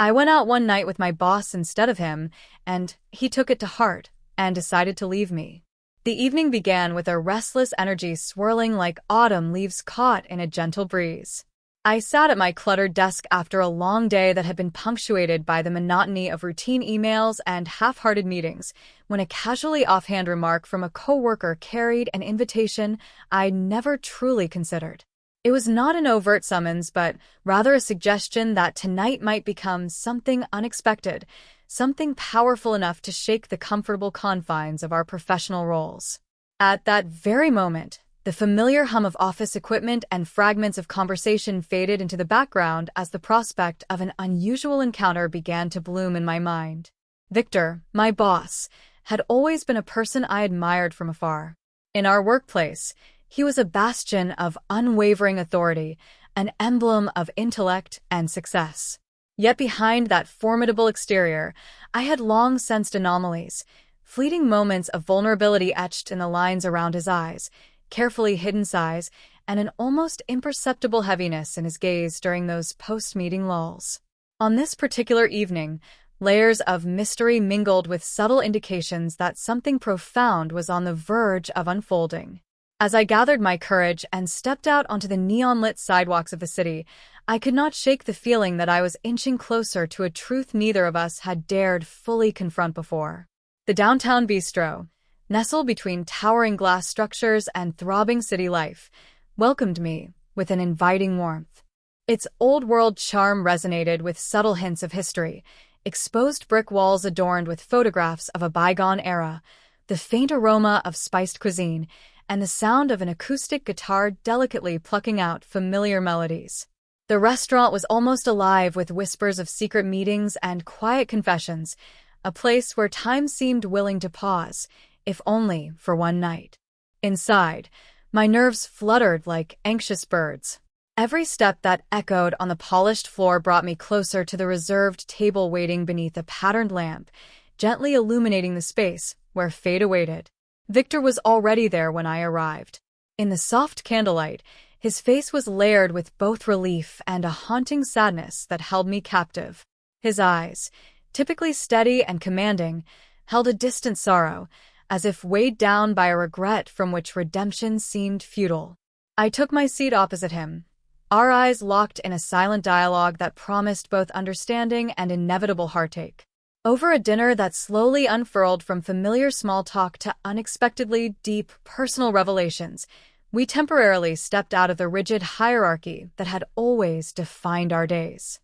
I went out one night with my boss instead of him, and he took it to heart and decided to leave me. The evening began with a restless energy swirling like autumn leaves caught in a gentle breeze. I sat at my cluttered desk after a long day that had been punctuated by the monotony of routine emails and half-hearted meetings, when a casually offhand remark from a coworker carried an invitation I'd never truly considered. It was not an overt summons, but rather a suggestion that tonight might become something unexpected, something powerful enough to shake the comfortable confines of our professional roles. At that very moment, the familiar hum of office equipment and fragments of conversation faded into the background as the prospect of an unusual encounter began to bloom in my mind. Victor, my boss, had always been a person I admired from afar. In our workplace, he was a bastion of unwavering authority, an emblem of intellect and success. Yet behind that formidable exterior, I had long sensed anomalies, fleeting moments of vulnerability etched in the lines around his eyes, carefully hidden sighs, and an almost imperceptible heaviness in his gaze during those post-meeting lulls. On this particular evening, layers of mystery mingled with subtle indications that something profound was on the verge of unfolding. As I gathered my courage and stepped out onto the neon-lit sidewalks of the city, I could not shake the feeling that I was inching closer to a truth neither of us had dared fully confront before. The downtown bistro, nestled between towering glass structures and throbbing city life, welcomed me with an inviting warmth. Its old-world charm resonated with subtle hints of history, exposed brick walls adorned with photographs of a bygone era, the faint aroma of spiced cuisine, and the sound of an acoustic guitar delicately plucking out familiar melodies. The restaurant was almost alive with whispers of secret meetings and quiet confessions, a place where time seemed willing to pause, if only for one night. Inside, my nerves fluttered like anxious birds. Every step that echoed on the polished floor brought me closer to the reserved table waiting beneath a patterned lamp, gently illuminating the space where fate awaited. Victor was already there when I arrived. In the soft candlelight, his face was layered with both relief and a haunting sadness that held me captive. His eyes, typically steady and commanding, held a distant sorrow, as if weighed down by a regret from which redemption seemed futile. I took my seat opposite him, our eyes locked in a silent dialogue that promised both understanding and inevitable heartache. Over a dinner that slowly unfurled from familiar small talk to unexpectedly deep personal revelations, we temporarily stepped out of the rigid hierarchy that had always defined our days.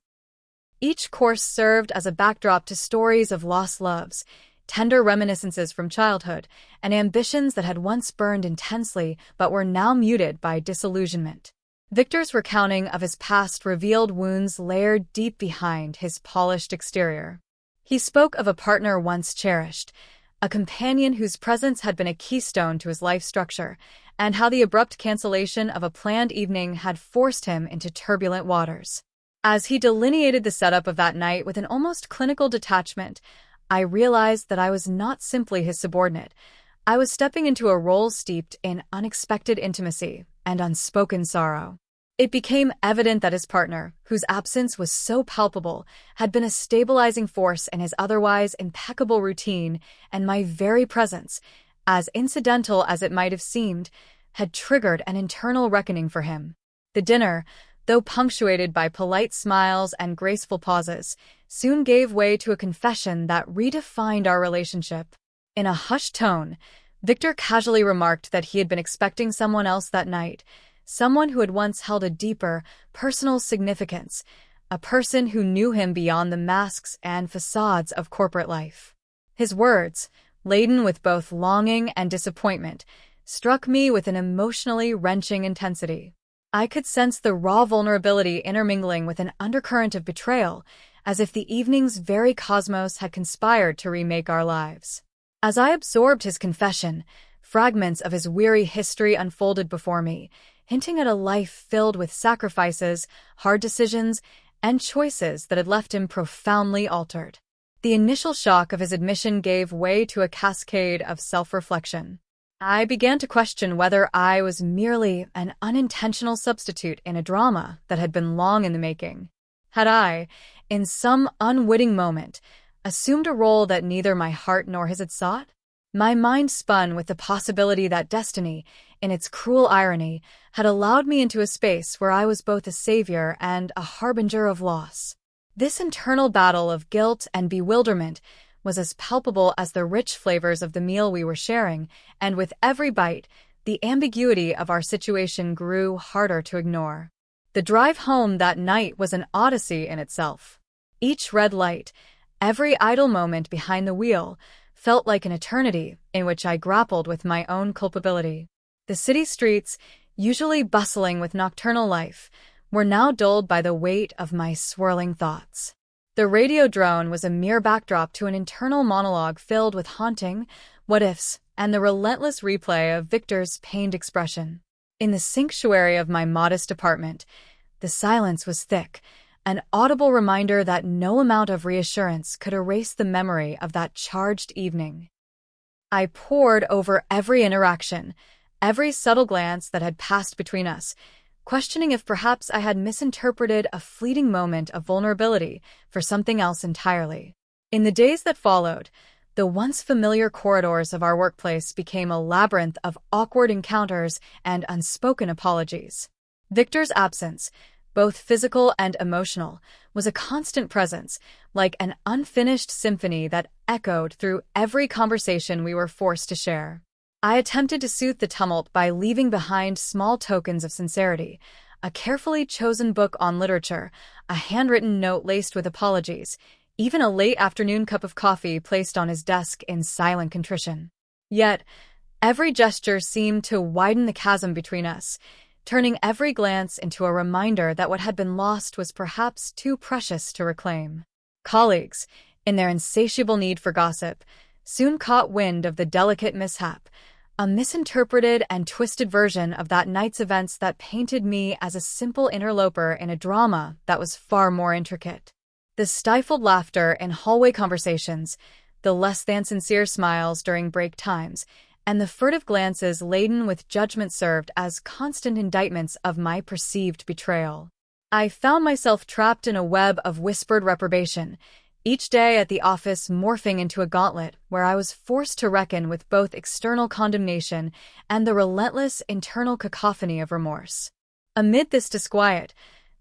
Each course served as a backdrop to stories of lost loves, tender reminiscences from childhood, and ambitions that had once burned intensely but were now muted by disillusionment. Victor's recounting of his past revealed wounds layered deep behind his polished exterior. He spoke of a partner once cherished, a companion whose presence had been a keystone to his life structure, and how the abrupt cancellation of a planned evening had forced him into turbulent waters. As he delineated the setup of that night with an almost clinical detachment, I realized that I was not simply his subordinate. I was stepping into a role steeped in unexpected intimacy and unspoken sorrow. It became evident that his partner, whose absence was so palpable, had been a stabilizing force in his otherwise impeccable routine, and my very presence, as incidental as it might have seemed, had triggered an internal reckoning for him. The dinner, though punctuated by polite smiles and graceful pauses, soon gave way to a confession that redefined our relationship. In a hushed tone, Victor casually remarked that he had been expecting someone else that night, someone who had once held a deeper, personal significance, a person who knew him beyond the masks and facades of corporate life. His words, laden with both longing and disappointment, struck me with an emotionally wrenching intensity. I could sense the raw vulnerability intermingling with an undercurrent of betrayal, as if the evening's very cosmos had conspired to remake our lives. As I absorbed his confession, fragments of his weary history unfolded before me, hinting at a life filled with sacrifices, hard decisions, and choices that had left him profoundly altered. The initial shock of his admission gave way to a cascade of self-reflection. I began to question whether I was merely an unintentional substitute in a drama that had been long in the making. Had I, in some unwitting moment, assumed a role that neither my heart nor his had sought? My mind spun with the possibility that destiny, in its cruel irony, had allowed me into a space where I was both a savior and a harbinger of loss. This internal battle of guilt and bewilderment was as palpable as the rich flavors of the meal we were sharing, and with every bite, the ambiguity of our situation grew harder to ignore. The drive home that night was an odyssey in itself. Each red light, every idle moment behind the wheel, felt like an eternity in which I grappled with my own culpability. The city streets, usually bustling with nocturnal life, were now dulled by the weight of my swirling thoughts. The radio drone was a mere backdrop to an internal monologue filled with haunting what-ifs and the relentless replay of Victor's pained expression. In the sanctuary of my modest apartment, the silence was thick, an audible reminder that no amount of reassurance could erase the memory of that charged evening. I pored over every interaction, every subtle glance that had passed between us, questioning if perhaps I had misinterpreted a fleeting moment of vulnerability for something else entirely. In the days that followed, the once familiar corridors of our workplace became a labyrinth of awkward encounters and unspoken apologies. Victor's absence, both physical and emotional, was a constant presence, like an unfinished symphony that echoed through every conversation we were forced to share. I attempted to soothe the tumult by leaving behind small tokens of sincerity, a carefully chosen book on literature, a handwritten note laced with apologies, even a late afternoon cup of coffee placed on his desk in silent contrition. Yet, every gesture seemed to widen the chasm between us, turning every glance into a reminder that what had been lost was perhaps too precious to reclaim. Colleagues, in their insatiable need for gossip, soon caught wind of the delicate mishap, a misinterpreted and twisted version of that night's events that painted me as a simple interloper in a drama that was far more intricate. The stifled laughter in hallway conversations, the less-than-sincere smiles during break times, and the furtive glances laden with judgment served as constant indictments of my perceived betrayal. I found myself trapped in a web of whispered reprobation, each day at the office morphing into a gauntlet where I was forced to reckon with both external condemnation and the relentless internal cacophony of remorse. Amid this disquiet,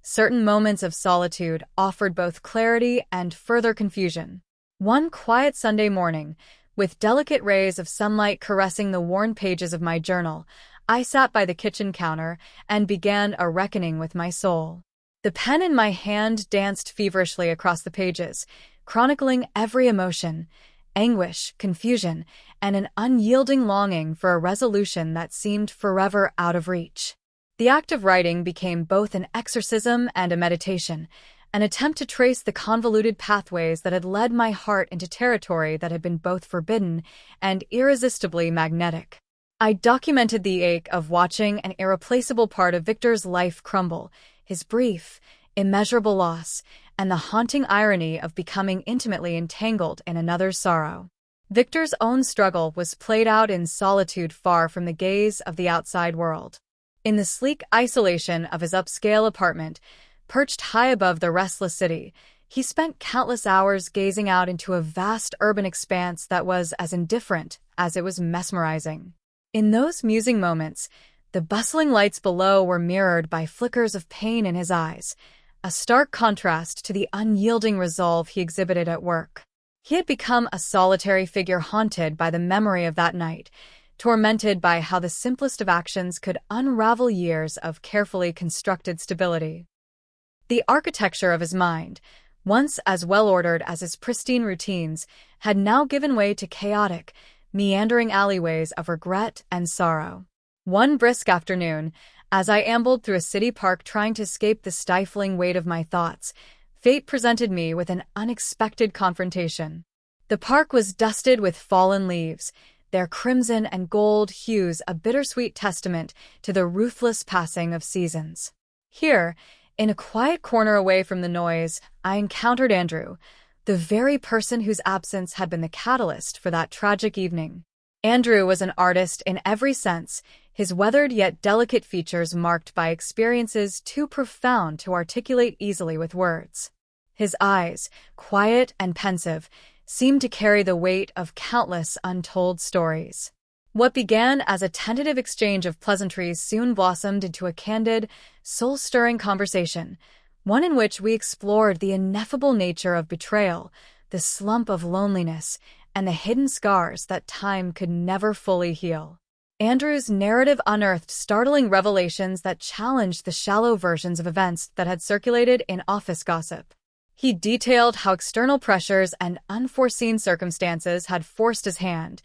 certain moments of solitude offered both clarity and further confusion. One quiet Sunday morning, with delicate rays of sunlight caressing the worn pages of my journal, I sat by the kitchen counter and began a reckoning with my soul. The pen in my hand danced feverishly across the pages, chronicling every emotion, anguish, confusion, and an unyielding longing for a resolution that seemed forever out of reach. The act of writing became both an exorcism and a meditation, an attempt to trace the convoluted pathways that had led my heart into territory that had been both forbidden and irresistibly magnetic. I documented the ache of watching an irreplaceable part of Victor's life crumble, his brief, immeasurable loss, and the haunting irony of becoming intimately entangled in another's sorrow. Victor's own struggle was played out in solitude far from the gaze of the outside world. In the sleek isolation of his upscale apartment, perched high above the restless city, he spent countless hours gazing out into a vast urban expanse that was as indifferent as it was mesmerizing. In those musing moments, the bustling lights below were mirrored by flickers of pain in his eyes, a stark contrast to the unyielding resolve he exhibited at work. He had become a solitary figure haunted by the memory of that night, tormented by how the simplest of actions could unravel years of carefully constructed stability. The architecture of his mind, once as well-ordered as his pristine routines, had now given way to chaotic, meandering alleyways of regret and sorrow. One brisk afternoon, as I ambled through a city park trying to escape the stifling weight of my thoughts, fate presented me with an unexpected confrontation. The park was dusted with fallen leaves, their crimson and gold hues a bittersweet testament to the ruthless passing of seasons. Here, in a quiet corner away from the noise, I encountered Andrew, the very person whose absence had been the catalyst for that tragic evening. Andrew was an artist in every sense, his weathered yet delicate features marked by experiences too profound to articulate easily with words. His eyes, quiet and pensive, seemed to carry the weight of countless untold stories. What began as a tentative exchange of pleasantries soon blossomed into a candid, soul-stirring conversation, one in which we explored the ineffable nature of betrayal, the slump of loneliness, and the hidden scars that time could never fully heal. Andrew's narrative unearthed startling revelations that challenged the shallow versions of events that had circulated in office gossip. He detailed how external pressures and unforeseen circumstances had forced his hand,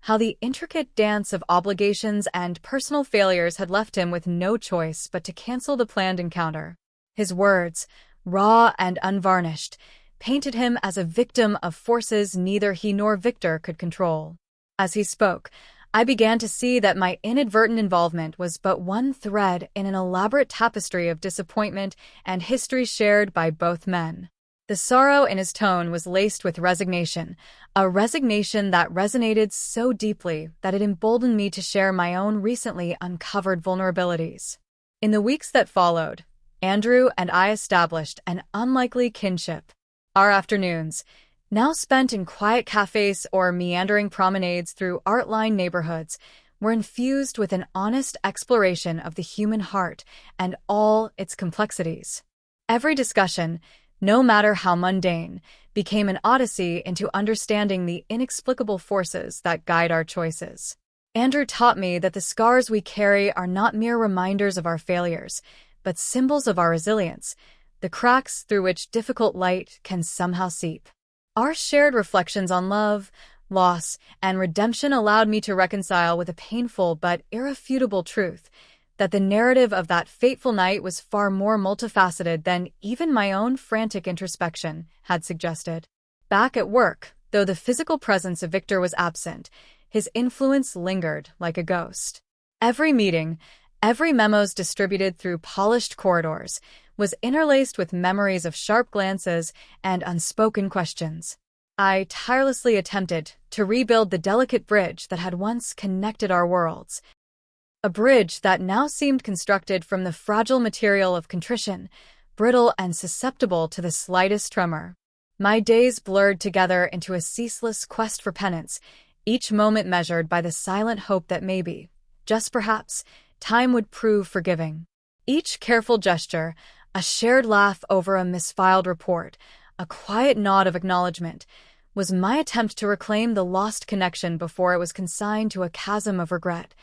how the intricate dance of obligations and personal failures had left him with no choice but to cancel the planned encounter. His words, raw and unvarnished, painted him as a victim of forces neither he nor Victor could control. As he spoke, I began to see that my inadvertent involvement was but one thread in an elaborate tapestry of disappointment and history shared by both men. The sorrow in his tone was laced with resignation, a resignation that resonated so deeply that it emboldened me to share my own recently uncovered vulnerabilities. In the weeks that followed, Andrew and I established an unlikely kinship. Our afternoons, now spent in quiet cafes or meandering promenades through art-lined neighborhoods, were infused with an honest exploration of the human heart and all its complexities. Every discussion, no matter how mundane, became an odyssey into understanding the inexplicable forces that guide our choices. Andrew taught me that the scars we carry are not mere reminders of our failures, but symbols of our resilience, the cracks through which difficult light can somehow seep. Our shared reflections on love, loss, and redemption allowed me to reconcile with a painful but irrefutable truth that the narrative of that fateful night was far more multifaceted than even my own frantic introspection had suggested. Back at work, though the physical presence of Victor was absent, his influence lingered like a ghost. Every meeting, every memos distributed through polished corridors, was interlaced with memories of sharp glances and unspoken questions. I tirelessly attempted to rebuild the delicate bridge that had once connected our worlds, a bridge that now seemed constructed from the fragile material of contrition, brittle and susceptible to the slightest tremor. My days blurred together into a ceaseless quest for penance, each moment measured by the silent hope that maybe, just perhaps, time would prove forgiving. Each careful gesture, a shared laugh over a misfiled report, a quiet nod of acknowledgement, was my attempt to reclaim the lost connection before it was consigned to a chasm of regret.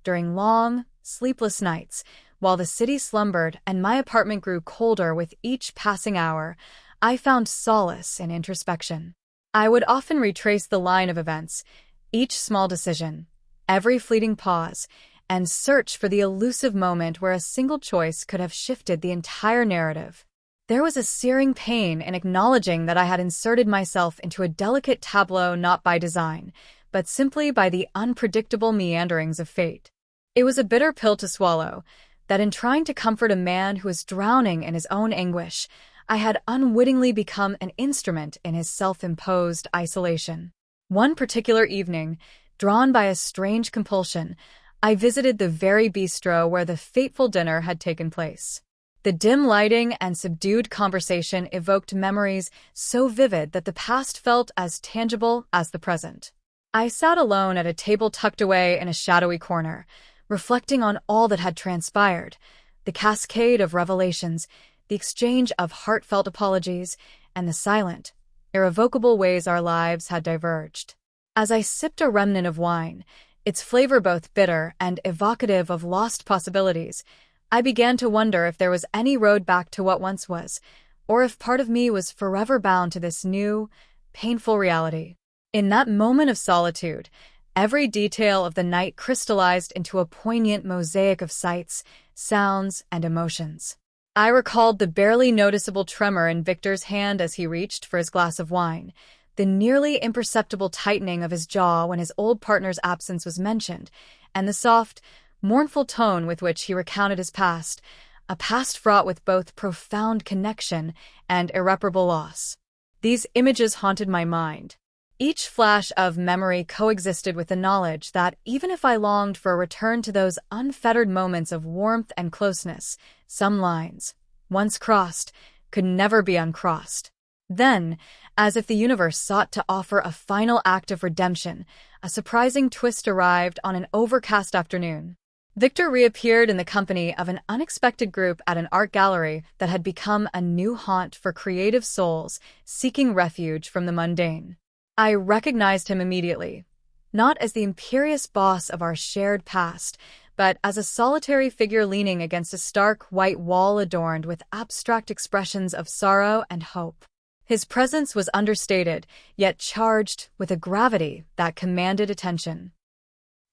During long, sleepless nights, while the city slumbered and my apartment grew colder with each passing hour, I found solace in introspection. I would often retrace the line of events, each small decision, every fleeting pause, and search for the elusive moment where a single choice could have shifted the entire narrative. There was a searing pain in acknowledging that I had inserted myself into a delicate tableau not by design, but simply by the unpredictable meanderings of fate. It was a bitter pill to swallow, that in trying to comfort a man who was drowning in his own anguish, I had unwittingly become an instrument in his self-imposed isolation. One particular evening, drawn by a strange compulsion, I visited the very bistro where the fateful dinner had taken place. The dim lighting and subdued conversation evoked memories so vivid that the past felt as tangible as the present. I sat alone at a table tucked away in a shadowy corner, reflecting on all that had transpired, the cascade of revelations, the exchange of heartfelt apologies, and the silent, irrevocable ways our lives had diverged. As I sipped a remnant of wine, its flavor both bitter and evocative of lost possibilities, I began to wonder if there was any road back to what once was, or if part of me was forever bound to this new, painful reality. In that moment of solitude, every detail of the night crystallized into a poignant mosaic of sights, sounds, and emotions. I recalled the barely noticeable tremor in Victor's hand as he reached for his glass of wine, the nearly imperceptible tightening of his jaw when his old partner's absence was mentioned, and the soft, mournful tone with which he recounted his past, a past fraught with both profound connection and irreparable loss. These images haunted my mind, Each flash of memory coexisted with the knowledge that even if I longed for a return to those unfettered moments of warmth and closeness, some lines, once crossed, could never be uncrossed. Then, as if the universe sought to offer a final act of redemption, a surprising twist arrived on an overcast afternoon. Victor reappeared in the company of an unexpected group at an art gallery that had become a new haunt for creative souls seeking refuge from the mundane. I recognized him immediately, not as the imperious boss of our shared past, but as a solitary figure leaning against a stark white wall adorned with abstract expressions of sorrow and hope. His presence was understated, yet charged with a gravity that commanded attention.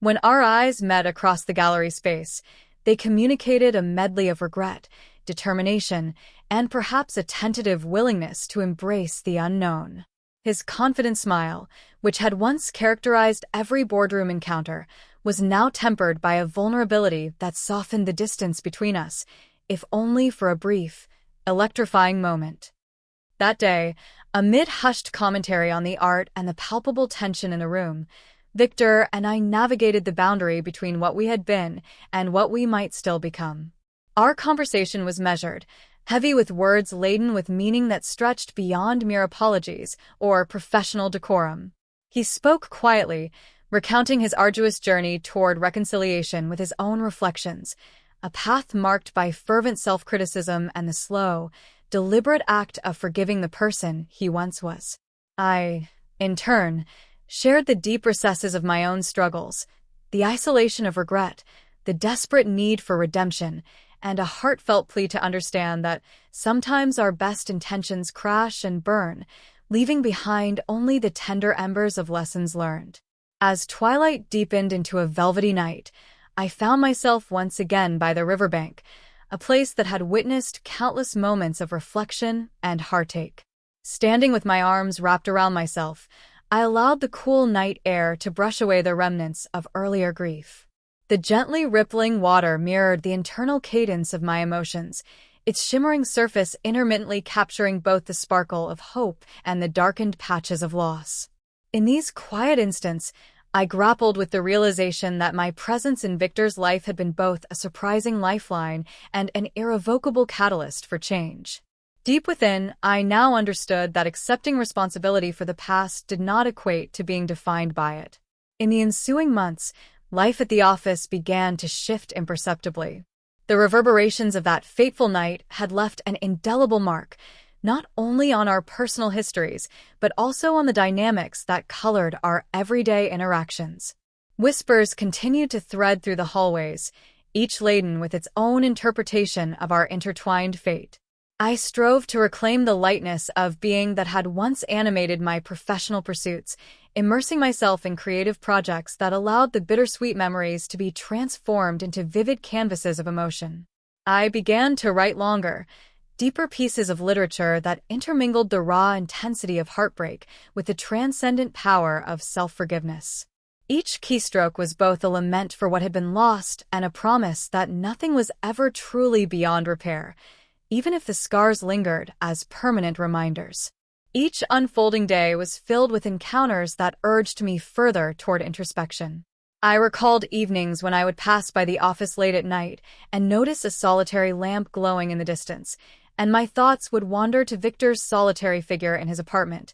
When our eyes met across the gallery space, they communicated a medley of regret, determination, and perhaps a tentative willingness to embrace the unknown. His confident smile, which had once characterized every boardroom encounter, was now tempered by a vulnerability that softened the distance between us, if only for a brief, electrifying moment. That day, amid hushed commentary on the art and the palpable tension in the room, Victor and I navigated the boundary between what we had been and what we might still become. Our conversation was measured, heavy with words laden with meaning that stretched beyond mere apologies or professional decorum. He spoke quietly, recounting his arduous journey toward reconciliation with his own reflections, a path marked by fervent self-criticism and the slow, deliberate act of forgiving the person he once was. I, in turn, shared the deep recesses of my own struggles, the isolation of regret, the desperate need for redemption, and a heartfelt plea to understand that sometimes our best intentions crash and burn, leaving behind only the tender embers of lessons learned. As twilight deepened into a velvety night, I found myself once again by the riverbank, a place that had witnessed countless moments of reflection and heartache. Standing with my arms wrapped around myself, I allowed the cool night air to brush away the remnants of earlier grief. The gently rippling water mirrored the internal cadence of my emotions, its shimmering surface intermittently capturing both the sparkle of hope and the darkened patches of loss. In these quiet instants, I grappled with the realization that my presence in Victor's life had been both a surprising lifeline and an irrevocable catalyst for change. Deep within, I now understood that accepting responsibility for the past did not equate to being defined by it. In the ensuing months, life at the office began to shift imperceptibly. The reverberations of that fateful night had left an indelible mark, not only on our personal histories, but also on the dynamics that colored our everyday interactions. Whispers continued to thread through the hallways, each laden with its own interpretation of our intertwined fate. I strove to reclaim the lightness of being that had once animated my professional pursuits, immersing myself in creative projects that allowed the bittersweet memories to be transformed into vivid canvases of emotion. I began to write longer, deeper pieces of literature that intermingled the raw intensity of heartbreak with the transcendent power of self-forgiveness. Each keystroke was both a lament for what had been lost and a promise that nothing was ever truly beyond repair, even if the scars lingered as permanent reminders. Each unfolding day was filled with encounters that urged me further toward introspection. I recalled evenings when I would pass by the office late at night and notice a solitary lamp glowing in the distance, and my thoughts would wander to Victor's solitary figure in his apartment,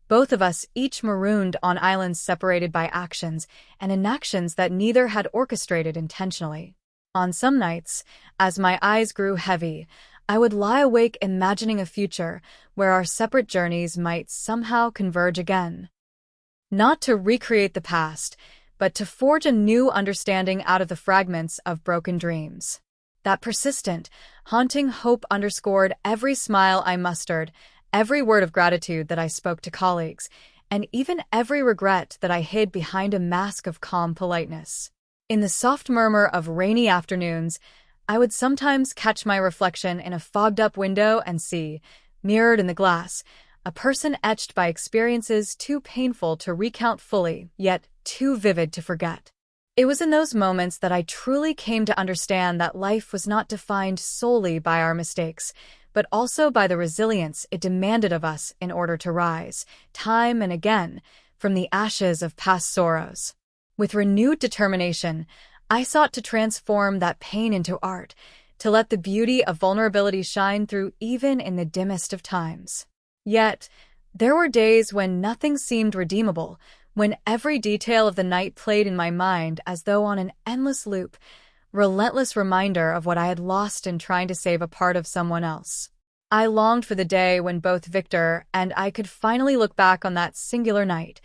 both of us each marooned on islands separated by actions and inactions that neither had orchestrated intentionally. On some nights, as my eyes grew heavy, I would lie awake imagining a future where our separate journeys might somehow converge again. Not to recreate the past, but to forge a new understanding out of the fragments of broken dreams. That persistent, haunting hope underscored every smile I mustered, every word of gratitude that I spoke to colleagues, and even every regret that I hid behind a mask of calm politeness. In the soft murmur of rainy afternoons, I would sometimes catch my reflection in a fogged-up window and see, mirrored in the glass, a person etched by experiences too painful to recount fully, yet too vivid to forget. It was in those moments that I truly came to understand that life was not defined solely by our mistakes, but also by the resilience it demanded of us in order to rise, time and again, from the ashes of past sorrows. With renewed determination, I sought to transform that pain into art, to let the beauty of vulnerability shine through even in the dimmest of times. Yet, there were days when nothing seemed redeemable, when every detail of the night played in my mind as though on an endless loop, relentless reminder of what I had lost in trying to save a part of someone else. I longed for the day when both Victor and I could finally look back on that singular night,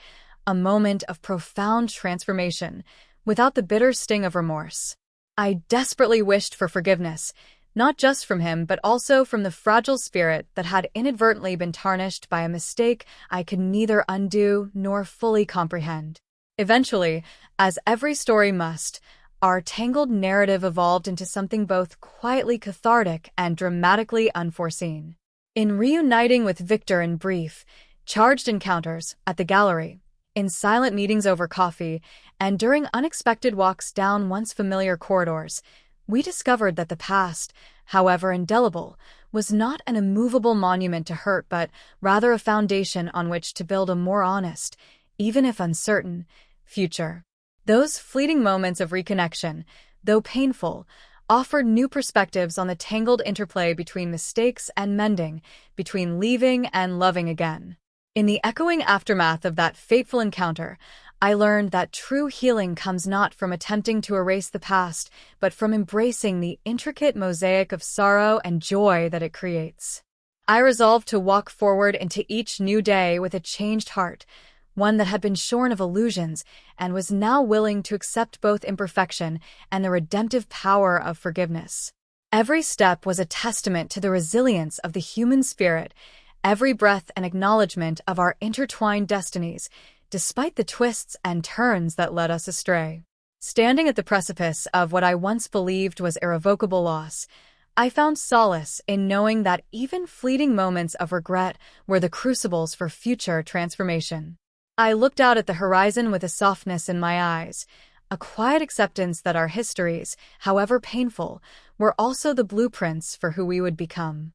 a moment of profound transformation, without the bitter sting of remorse. I desperately wished for forgiveness, not just from him but also from the fragile spirit that had inadvertently been tarnished by a mistake I could neither undo nor fully comprehend. Eventually, as every story must, our tangled narrative evolved into something both quietly cathartic and dramatically unforeseen. In reuniting with Victor in brief, charged encounters at the gallery, in silent meetings over coffee, and during unexpected walks down once familiar corridors, we discovered that the past, however indelible, was not an immovable monument to hurt but rather a foundation on which to build a more honest, even if uncertain, future. Those fleeting moments of reconnection, though painful, offered new perspectives on the tangled interplay between mistakes and mending, between leaving and loving again. In the echoing aftermath of that fateful encounter, I learned that true healing comes not from attempting to erase the past, but from embracing the intricate mosaic of sorrow and joy that it creates. I resolved to walk forward into each new day with a changed heart, one that had been shorn of illusions and was now willing to accept both imperfection and the redemptive power of forgiveness. Every step was a testament to the resilience of the human spirit, every breath an acknowledgement of our intertwined destinies, despite the twists and turns that led us astray. Standing at the precipice of what I once believed was irrevocable loss, I found solace in knowing that even fleeting moments of regret were the crucibles for future transformation. I looked out at the horizon with a softness in my eyes, a quiet acceptance that our histories, however painful, were also the blueprints for who we would become.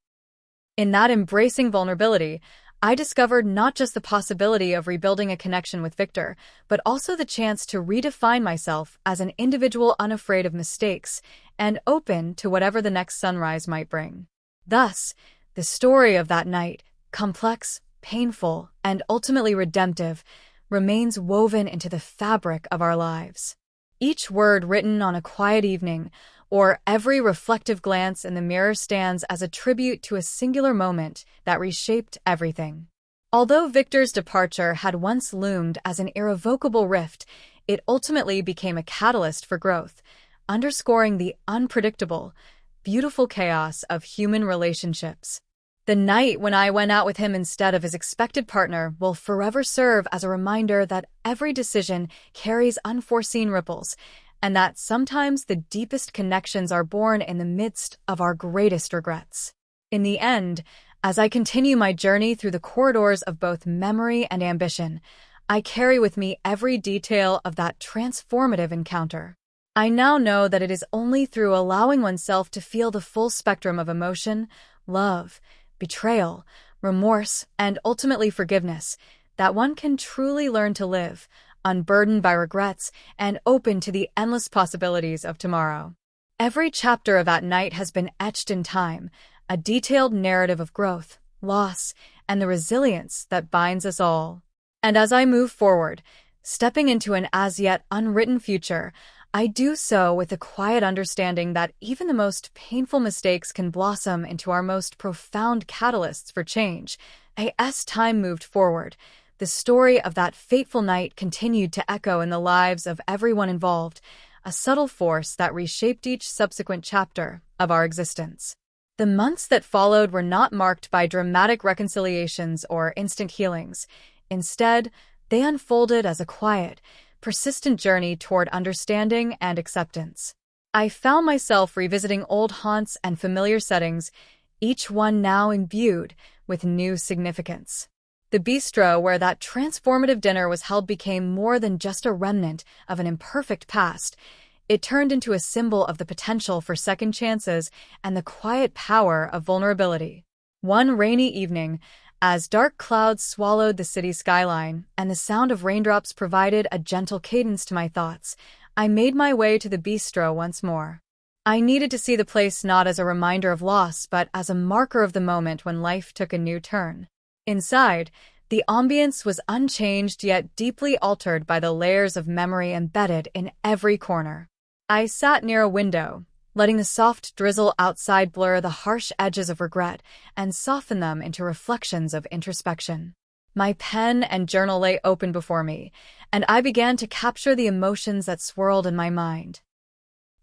In that embracing vulnerability, I discovered not just the possibility of rebuilding a connection with Victor, but also the chance to redefine myself as an individual unafraid of mistakes and open to whatever the next sunrise might bring. Thus, the story of that night, complex, painful, and ultimately redemptive, remains woven into the fabric of our lives. Each word written on a quiet evening, or every reflective glance in the mirror stands as a tribute to a singular moment that reshaped everything. Although Victor's departure had once loomed as an irrevocable rift, it ultimately became a catalyst for growth, underscoring the unpredictable, beautiful chaos of human relationships. The night when I went out with him instead of his expected partner will forever serve as a reminder that every decision carries unforeseen ripples, and that sometimes the deepest connections are born in the midst of our greatest regrets. In the end, as I continue my journey through the corridors of both memory and ambition, I carry with me every detail of that transformative encounter. I now know that it is only through allowing oneself to feel the full spectrum of emotion, love, betrayal, remorse, and ultimately forgiveness that one can truly learn to live, unburdened by regrets and open to the endless possibilities of tomorrow. Every chapter of that night has been etched in time, a detailed narrative of growth, loss, and the resilience that binds us all. And as I move forward, stepping into an as-yet unwritten future, I do so with a quiet understanding that even the most painful mistakes can blossom into our most profound catalysts for change. As time moved forward, the story of that fateful night continued to echo in the lives of everyone involved, a subtle force that reshaped each subsequent chapter of our existence. The months that followed were not marked by dramatic reconciliations or instant healings. Instead, they unfolded as a quiet, persistent journey toward understanding and acceptance. I found myself revisiting old haunts and familiar settings, each one now imbued with new significance. The bistro where that transformative dinner was held became more than just a remnant of an imperfect past. It turned into a symbol of the potential for second chances and the quiet power of vulnerability. One rainy evening, As dark clouds swallowed the city skyline and the sound of raindrops provided a gentle cadence to my thoughts, I made my way to the bistro once more. I needed to see the place not as a reminder of loss, but as a marker of the moment when life took a new turn. Inside, the ambience was unchanged yet deeply altered by the layers of memory embedded in every corner. I sat near a window, letting the soft drizzle outside blur the harsh edges of regret and soften them into reflections of introspection. My pen and journal lay open before me, and I began to capture the emotions that swirled in my mind.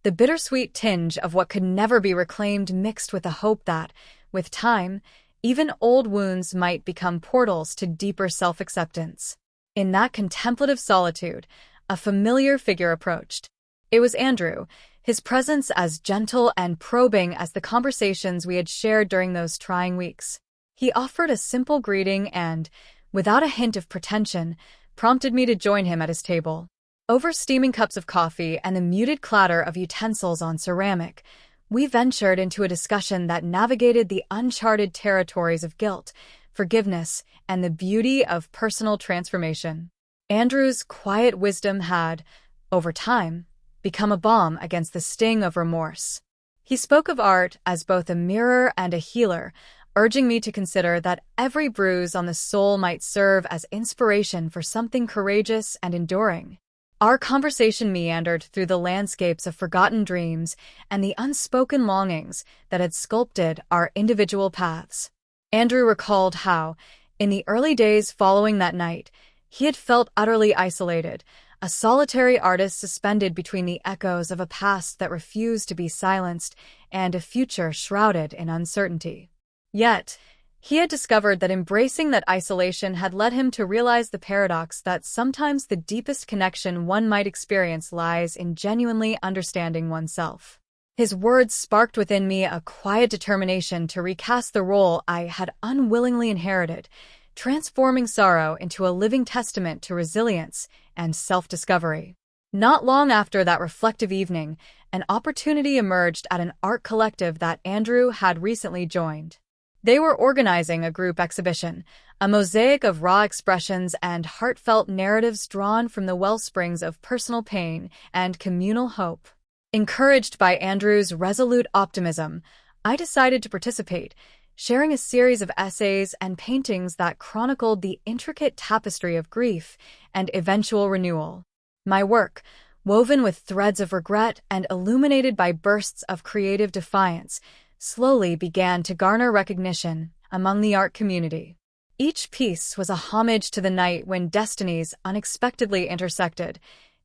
The bittersweet tinge of what could never be reclaimed mixed with the hope that, with time, even old wounds might become portals to deeper self-acceptance. In that contemplative solitude, a familiar figure approached. It was Andrew, his presence as gentle and probing as the conversations we had shared during those trying weeks. He offered a simple greeting and, without a hint of pretension, prompted me to join him at his table. Over steaming cups of coffee and the muted clatter of utensils on ceramic, we ventured into a discussion that navigated the uncharted territories of guilt, forgiveness, and the beauty of personal transformation. Andrew's quiet wisdom had, over time, become a balm against the sting of remorse. He spoke of art as both a mirror and a healer, urging me to consider that every bruise on the soul might serve as inspiration for something courageous and enduring. Our conversation meandered through the landscapes of forgotten dreams and the unspoken longings that had sculpted our individual paths. Andrew recalled how, in the early days following that night, he had felt utterly isolated, a solitary artist suspended between the echoes of a past that refused to be silenced and a future shrouded in uncertainty. Yet, he had discovered that embracing that isolation had led him to realize the paradox that sometimes the deepest connection one might experience lies in genuinely understanding oneself. His words sparked within me a quiet determination to recast the role I had unwillingly inherited, transforming sorrow into a living testament to resilience and self-discovery. Not long after that reflective evening, an opportunity emerged at an art collective that Andrew had recently joined. They were organizing a group exhibition, a mosaic of raw expressions and heartfelt narratives drawn from the wellsprings of personal pain and communal hope. Encouraged by Andrew's resolute optimism, I decided to participate, sharing a series of essays and paintings that chronicled the intricate tapestry of grief and eventual renewal. My work, woven with threads of regret and illuminated by bursts of creative defiance, slowly began to garner recognition among the art community. Each piece was a homage to the night when destinies unexpectedly intersected.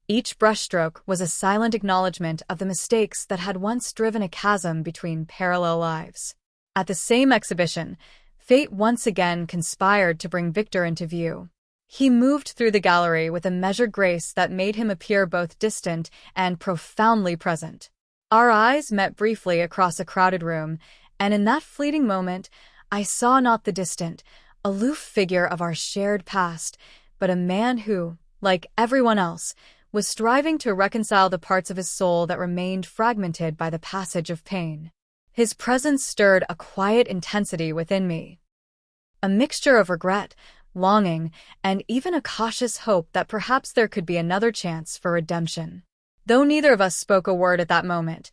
Each brushstroke was a silent acknowledgement of the mistakes that had once driven a chasm between parallel lives. At the same exhibition, fate once again conspired to bring Victor into view. He moved through the gallery with a measured grace that made him appear both distant and profoundly present. Our eyes met briefly across a crowded room, and in that fleeting moment, I saw not the distant, aloof figure of our shared past, but a man who, like everyone else, was striving to reconcile the parts of his soul that remained fragmented by the passage of pain. His presence stirred a quiet intensity within me, a mixture of regret, longing, and even a cautious hope that perhaps there could be another chance for redemption. Though neither of us spoke a word at that moment,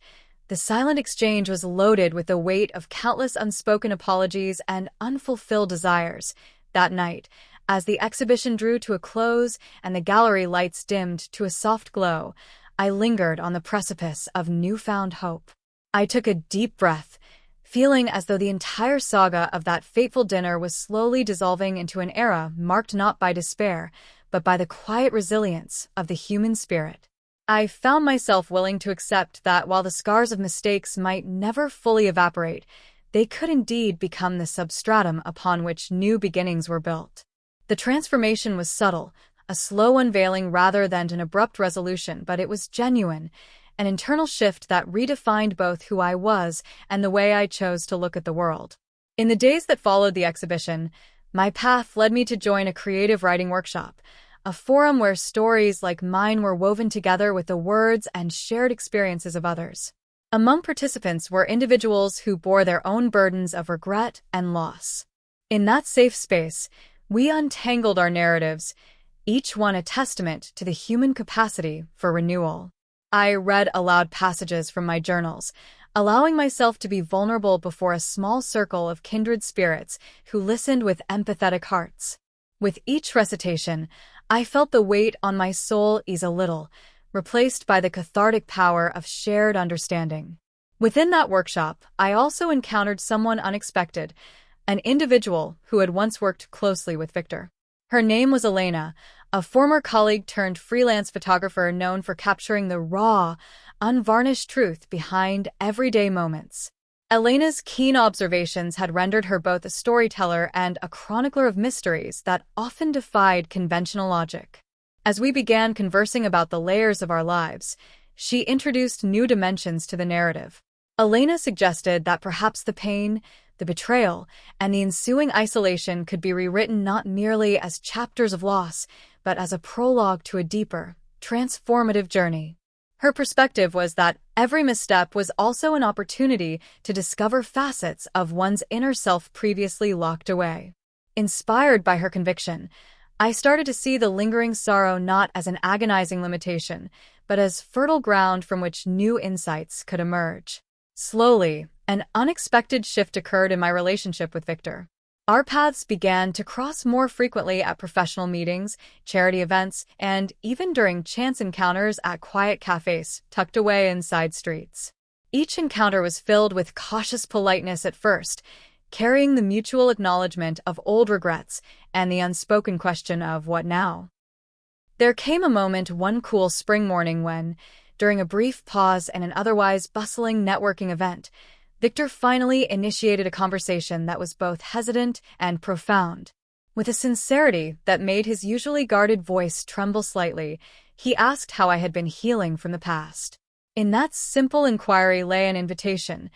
the silent exchange was loaded with the weight of countless unspoken apologies and unfulfilled desires. That night, as the exhibition drew to a close and the gallery lights dimmed to a soft glow, I lingered on the precipice of newfound hope. I took a deep breath, feeling as though the entire saga of that fateful dinner was slowly dissolving into an era marked not by despair, but by the quiet resilience of the human spirit. I found myself willing to accept that while the scars of mistakes might never fully evaporate, they could indeed become the substratum upon which new beginnings were built. The transformation was subtle, a slow unveiling rather than an abrupt resolution, but it was genuine, an internal shift that redefined both who I was and the way I chose to look at the world. In the days that followed the exhibition, my path led me to join a creative writing workshop, a forum where stories like mine were woven together with the words and shared experiences of others. Among participants were individuals who bore their own burdens of regret and loss. In that safe space, we untangled our narratives, each one a testament to the human capacity for renewal. I read aloud passages from my journals, allowing myself to be vulnerable before a small circle of kindred spirits who listened with empathetic hearts. With each recitation, I felt the weight on my soul ease a little, replaced by the cathartic power of shared understanding. Within that workshop, I also encountered someone unexpected, an individual who had once worked closely with Victor. Her name was Elena, a former colleague turned freelance photographer known for capturing the raw, unvarnished truth behind everyday moments. Elena's keen observations had rendered her both a storyteller and a chronicler of mysteries that often defied conventional logic. As we began conversing about the layers of our lives, she introduced new dimensions to the narrative. Elena suggested that perhaps the pain, the betrayal, and the ensuing isolation could be rewritten not merely as chapters of loss, but as a prologue to a deeper, transformative journey. Her perspective was that every misstep was also an opportunity to discover facets of one's inner self previously locked away. Inspired by her conviction, I started to see the lingering sorrow not as an agonizing limitation, but as fertile ground from which new insights could emerge. Slowly, an unexpected shift occurred in my relationship with Victor. Our paths began to cross more frequently at professional meetings, charity events, and even during chance encounters at quiet cafes tucked away in side streets. Each encounter was filled with cautious politeness at first, carrying the mutual acknowledgement of old regrets and the unspoken question of what now. There came a moment one cool spring morning when, during a brief pause in an otherwise bustling networking event, Victor finally initiated a conversation that was both hesitant and profound. With a sincerity that made his usually guarded voice tremble slightly, he asked how I had been healing from the past. In that simple inquiry lay an invitation,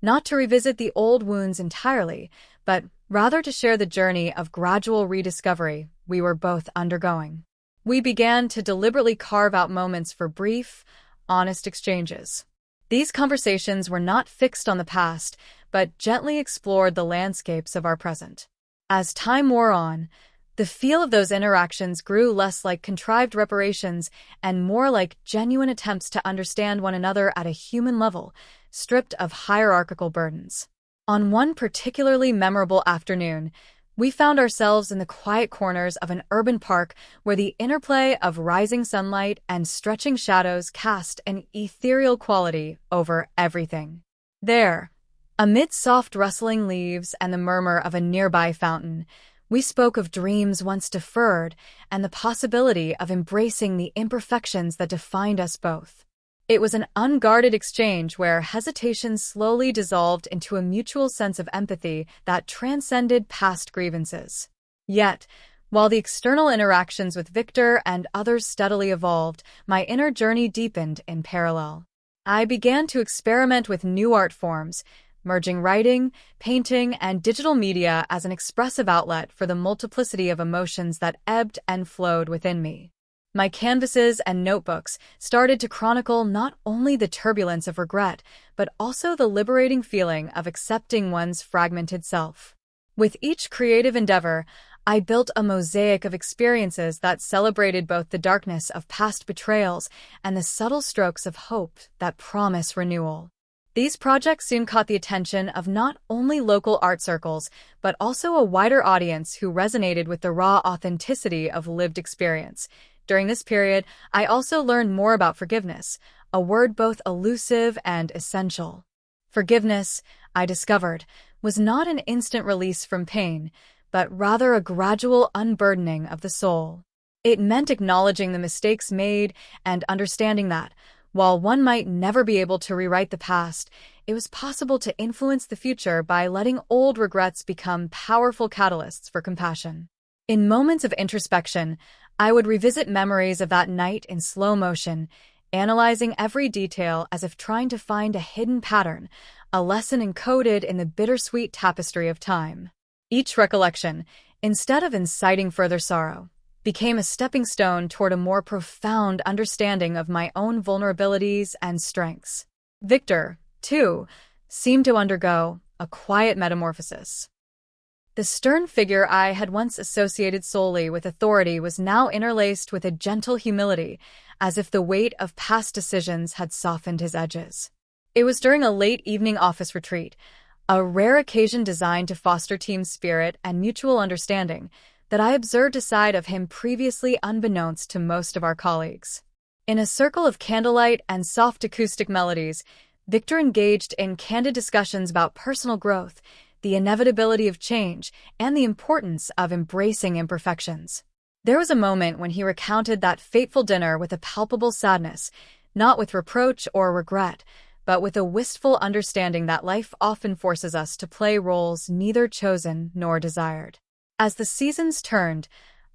not to revisit the old wounds entirely, but rather to share the journey of gradual rediscovery we were both undergoing. We began to deliberately carve out moments for brief, honest exchanges. These conversations were not fixed on the past, but gently explored the landscapes of our present. As time wore on, the feel of those interactions grew less like contrived reparations and more like genuine attempts to understand one another at a human level, stripped of hierarchical burdens. On one particularly memorable afternoon, we found ourselves in the quiet corners of an urban park where the interplay of rising sunlight and stretching shadows cast an ethereal quality over everything. There, amid soft rustling leaves and the murmur of a nearby fountain, we spoke of dreams once deferred and the possibility of embracing the imperfections that defined us both. It was an unguarded exchange where hesitation slowly dissolved into a mutual sense of empathy that transcended past grievances. Yet, while the external interactions with Victor and others steadily evolved, my inner journey deepened in parallel. I began to experiment with new art forms, merging writing, painting, and digital media as an expressive outlet for the multiplicity of emotions that ebbed and flowed within me. My canvases and notebooks started to chronicle not only the turbulence of regret, but also the liberating feeling of accepting one's fragmented self. With each creative endeavor, I built a mosaic of experiences that celebrated both the darkness of past betrayals and the subtle strokes of hope that promise renewal. These projects soon caught the attention of not only local art circles, but also a wider audience who resonated with the raw authenticity of lived experience. During this period, I also learned more about forgiveness, a word both elusive and essential. Forgiveness, I discovered, was not an instant release from pain, but rather a gradual unburdening of the soul. It meant acknowledging the mistakes made and understanding that, while one might never be able to rewrite the past, it was possible to influence the future by letting old regrets become powerful catalysts for compassion. In moments of introspection, I would revisit memories of that night in slow motion, analyzing every detail as if trying to find a hidden pattern, a lesson encoded in the bittersweet tapestry of time. Each recollection, instead of inciting further sorrow, became a stepping stone toward a more profound understanding of my own vulnerabilities and strengths. Victor, too, seemed to undergo a quiet metamorphosis. The stern figure I had once associated solely with authority was now interlaced with a gentle humility, as if the weight of past decisions had softened his edges. It was during a late evening office retreat, a rare occasion designed to foster team spirit and mutual understanding, that I observed a side of him previously unbeknownst to most of our colleagues. In a circle of candlelight and soft acoustic melodies, Victor engaged in candid discussions about personal growth, the inevitability of change, and the importance of embracing imperfections. There was a moment when he recounted that fateful dinner with a palpable sadness, not with reproach or regret, but with a wistful understanding that life often forces us to play roles neither chosen nor desired. As the seasons turned,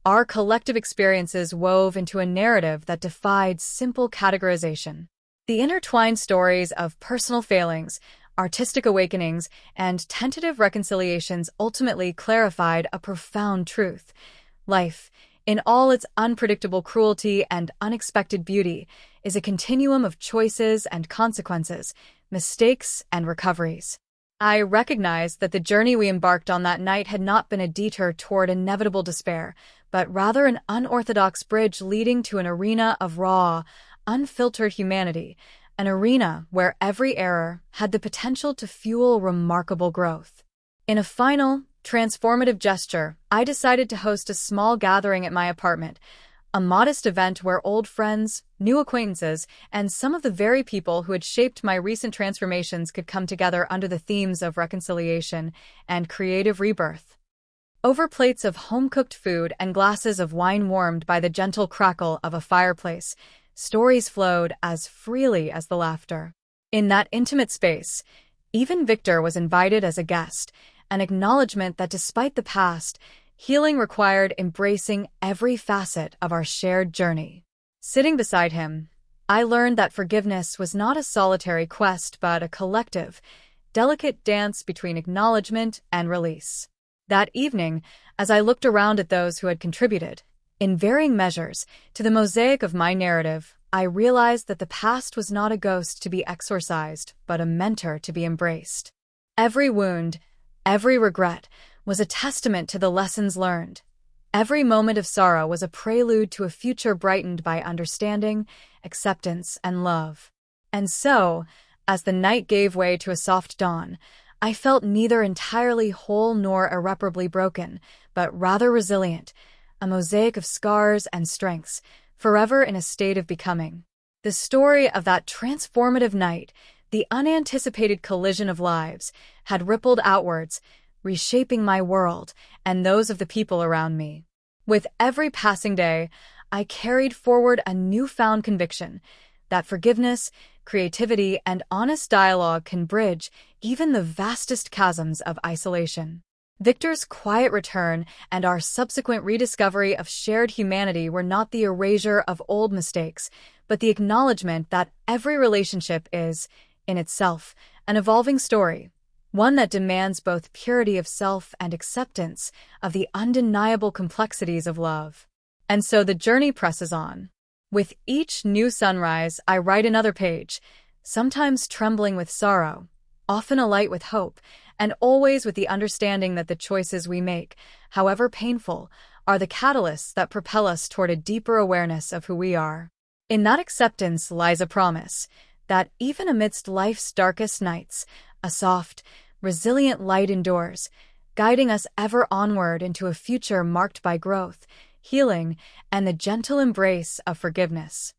our collective experiences wove into a narrative that defied simple categorization. The intertwined stories of personal failings, artistic awakenings, and tentative reconciliations ultimately clarified a profound truth. Life, in all its unpredictable cruelty and unexpected beauty, is a continuum of choices and consequences, mistakes and recoveries. I recognized that the journey we embarked on that night had not been a detour toward inevitable despair, but rather an unorthodox bridge leading to an arena of raw, unfiltered humanity, an arena where every error had the potential to fuel remarkable growth. In a final, transformative gesture, I decided to host a small gathering at my apartment, a modest event where old friends, new acquaintances, and some of the very people who had shaped my recent transformations could come together under the themes of reconciliation and creative rebirth. Over plates of home-cooked food and glasses of wine warmed by the gentle crackle of a fireplace, stories flowed as freely as the laughter. In that intimate space, even Victor was invited as a guest, an acknowledgement that despite the past, healing required embracing every facet of our shared journey. Sitting beside him, I learned that forgiveness was not a solitary quest but a collective, delicate dance between acknowledgement and release. That evening, as I looked around at those who had contributed, in varying measures, to the mosaic of my narrative, I realized that the past was not a ghost to be exorcised, but a mentor to be embraced. Every wound, every regret, was a testament to the lessons learned. Every moment of sorrow was a prelude to a future brightened by understanding, acceptance, and love. And so, as the night gave way to a soft dawn, I felt neither entirely whole nor irreparably broken, but rather resilient, a mosaic of scars and strengths, forever in a state of becoming. The story of that transformative night, the unanticipated collision of lives, had rippled outwards, reshaping my world and those of the people around me. With every passing day, I carried forward a newfound conviction that forgiveness, creativity, and honest dialogue can bridge even the vastest chasms of isolation. Victor's quiet return and our subsequent rediscovery of shared humanity were not the erasure of old mistakes, but the acknowledgement that every relationship is, in itself, an evolving story, one that demands both purity of self and acceptance of the undeniable complexities of love. And so the journey presses on. With each new sunrise, I write another page, sometimes trembling with sorrow, often alight with hope, and always with the understanding that the choices we make, however painful, are the catalysts that propel us toward a deeper awareness of who we are. In that acceptance lies a promise that even amidst life's darkest nights, a soft, resilient light endures, guiding us ever onward into a future marked by growth, healing, and the gentle embrace of forgiveness.